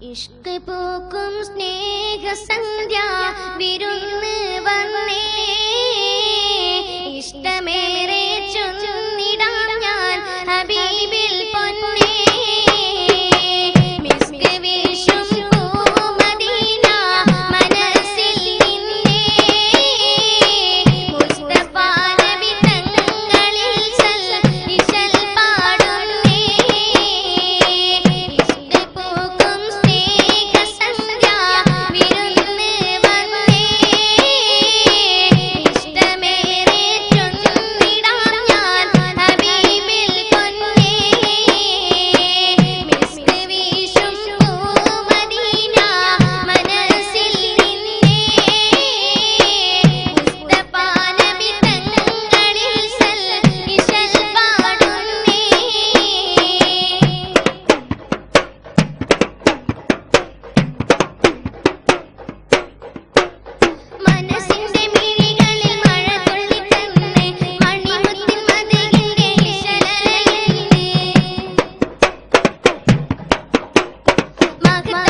ഇഷ്ക് പൂക്കും സ്നേഹസന്ധ്യ വിരുന്ന് വന്നേ ഇഷ്ടമേറെ ചൊല്ലിടാം ഞാൻ ഹബീബിൽ പൊന്നേ മിസ്ക് വീശും പൂമദീന മനസ്സിൽ നിന്നേ മുസ്തഫ നബി തങ്ങളിൽ ഇശൽ പാടുന്നേ ഇഷ്ക് പൂക്കും സ്നേഹസന്ധ്യ വിരുന്ന് വന്നേ ഇഷ്ടമേറെ ചൊല്ലിടാം ഞാൻ ഹബീബിൽ പൊന്നേ മിസ്ക് വീശും പൂമദീന മനസ്സിൽ നിന്നേ മുസ്തഫ നബി തങ്ങളിൽ ഇശൽ പാടുന്നേ മനസ്സിന്റെ മിഴികളിൽ മഴ തുള്ളിത്തന്നെ മണിമുത്തിൻ മതിലിന്റെ ഇശലയല്ലേ മഹത്തായ